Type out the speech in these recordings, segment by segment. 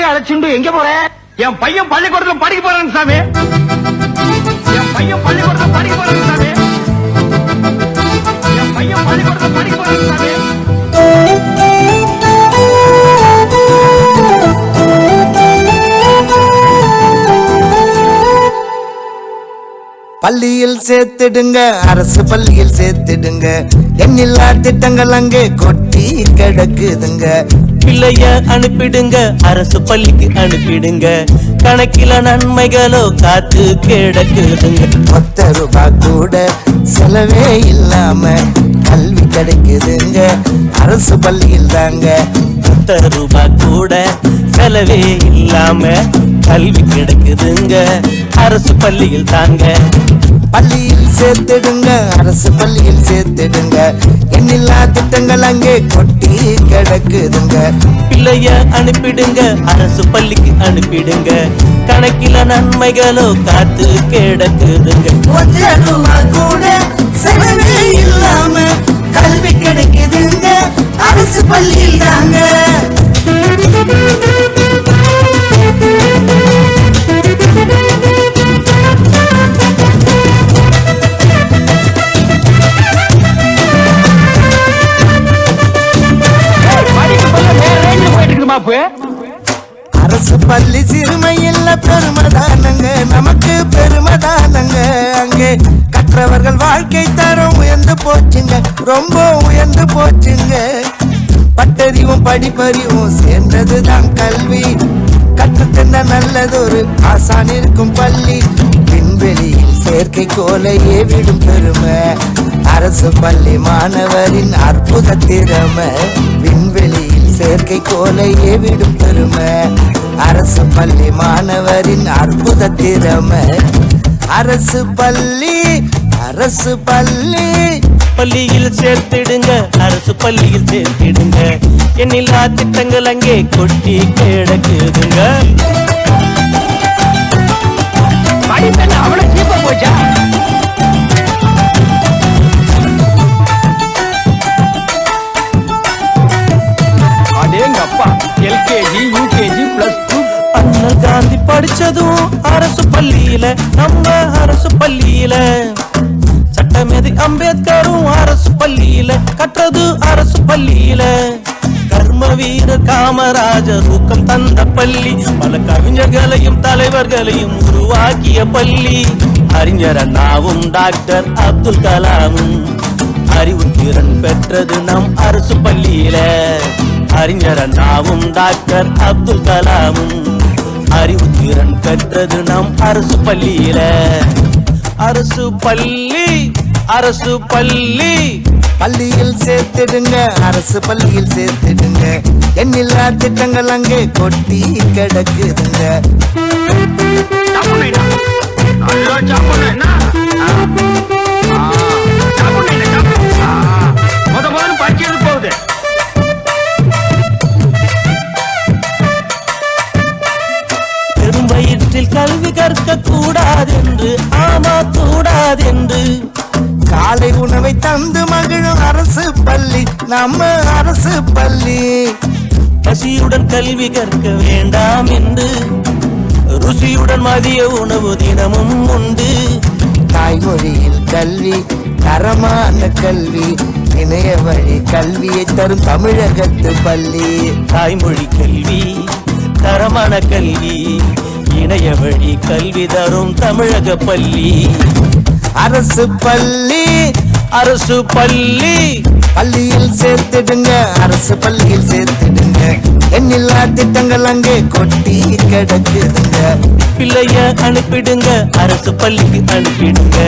பிள்ளைய அழைச்சிண்டு எங்க போற? என் பையன் பள்ளிக்கூடத்துல படிக்க போறான் சாமி. என் பையன் பள்ளிக்கூடத்துல படிக்க போறான் சாமி. என் பையன் பள்ளிக்கூடத்துல படிக்க போறான் சாமி. பள்ளியில் சேர்த்துடுங்க, அரசு பள்ளியில் சேர்த்துடுங்க. எண்ணில்லா திட்டங்கள் அங்கே கொட்டி கிடக்குதுங்க. பிள்ளைய அனுப்பிடுங்க, அரசு பள்ளிக்கு அனுப்பிடுங்க. கணக்கில நன்மைகளோ காத்து கிடக்குதுங்க. ₹10 கூட செலவே இல்லாம கல்வி கிடைக்குதுங்க, அரசு பள்ளியில் தாங்க. ₹10 கூட செலவே இல்லாம கல்வி கிடைக்குதுங்க, அரசு பள்ளியில் தாங்க. பள்ளியில் சேர்த்துடுங்க, அரசு பள்ளியில் சேர்த்துடுங்க. எண்ணில்லா திட்டங்கள் அங்கே கொட்டி கிடக்குதுங்க. பிள்ளைய அனுப்பிடுங்க, அரசு பள்ளிக்கு அனுப்பிடுங்க. கணக்கில நன்மைகளோ காத்து கிடக்குதுங்க. ₹10 கூட செலவே இல்லாம கல்வி கிடைக்குதுங்க, அரசு பள்ளியில் தாங்க. அரசு பள்ளி சிறுமை இல்ல பெருமதானங்க, நமக்கு பெருமதானங்க. அங்கே கற்றவர்கள் வாழ்க்கை தரம் உயர்ந்து போச்சுங்க, ரொம்ப உயர்ந்து போச்சுங்க. பட்டறிவும் படிப்பறிவும் சேர்ந்ததுதான் கல்வி. கற்றுத்தந்த நல்லதொரு ஆசான் இருக்கும் பள்ளி. விண்வெளியில் செயற்கை கோலையே விடும் பெருமை அரசு பள்ளி மாணவரின் அற்புத திறமை. விண்வெளியில் செயற்கை கோலையே விடும் பெருமை அரசு பள்ளி மாணவரின் அற்புத திறமை. அரசு பள்ளி, அரசு பள்ளி. பள்ளியில் சேர்த்திடுங்க, அரசு பள்ளியில் சேர்த்திடுங்க. எண்ணில்லா திட்டங்கள் அங்கே கொட்டி கிடக்குதுங்க. அவ்வளவு சீப்பா போச்சா? அதேங்கப்பா, எல்கேஜி யூகேஜி +2. அண்ணல் காந்தி படிச்சதும் அரசு பள்ளியில, நம்ம அரசு பள்ளியில. சட்டமேதை அம்பேத்கரும் அரசு பள்ளியில, கற்றது அரசு பள்ளியில. கர்ம வீரர் காமராஜர் ஊக்கம் தந்த பள்ளி, பல கவிஞர்களையும் தலைவர்களையும் உருவாக்கிய பள்ளி. அறிஞர் அண்ணாவும் டாக்டர் அப்துல் கலாமும் அறிவுத்திறன் பெற்றது நம் அரசு பள்ளியில. அறிஞர் அண்ணாவும் டாக்டர் அப்துல் கலாமும் அறிவுத்திறன் பெற்றது நம் அரசு பள்ளியில. அரசு பள்ளி, அரசு பள்ளி. பள்ளியில் சேர்த்திடுங்க, அரசு பள்ளியில் சேர்த்திடுங்க. எண்ணில்லா திட்டங்கள் அங்கே கொட்டி கிடக்குதுங்க. போகுது. பெரும் வயிற்றில் கல்வி கற்க கூடாதென்று, ஆமா கூடாதென்று. காலை உணவை தந்து மகிழும் அரசு பள்ளி, நம்ம அரசு பள்ளி. பசியுடன் கல்வி கற்க வேண்டாம் என்று, ருசியுடன் மதிய உணவு தினமும் உண்டு. தாய்மொழியில் கல்வி, தரமான கல்வி, இணைய வழி கல்வியை தரும் தமிழகத்து பள்ளி. தாய்மொழி கல்வி, தரமான கல்வி, இணைய வழி கல்வி தரும் தமிழக பள்ளி. அரசு பள்ளி, அரசு பள்ளி. பள்ளியில் சேர்த்திடுங்க, அரசு பள்ளியில் சேர்த்திடுங்க. எண்ணில்லா திட்டங்கள் அங்கே கொட்டி கிடக்குதுங்க. பிள்ளைய அனுப்பிடுங்க, அரசு பள்ளிக்கு அனுப்பிடுங்க.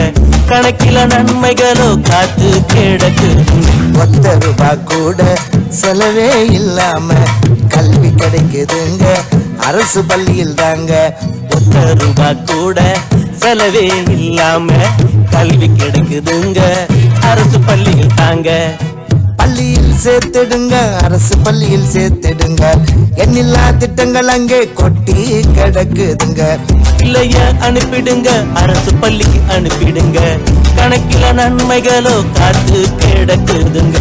கணக்கில நன்மைகளோ காத்து கிடக்குதுங்க. ₹10 கூட செலவே இல்லாம கல்வி கிடைக்குதுங்க, அரசு பள்ளியில் தாங்க. ₹10 கூட செலவே இல்லாம கல்வி கிடைக்குதுங்க, அரசு பள்ளியில் தாங்க. பள்ளியில் சேர்த்திடுங்க, அரசு பள்ளியில் சேர்த்திடுங்க. எண்ணில்லா திட்டங்கள் அங்கே கொட்டி கிடக்குதுங்க. பிள்ளைய அனுப்பிடுங்க, அரசு பள்ளிக்கு அனுப்பிடுங்க. கணக்கில நன்மைகளோ காத்து கிடக்குதுங்க.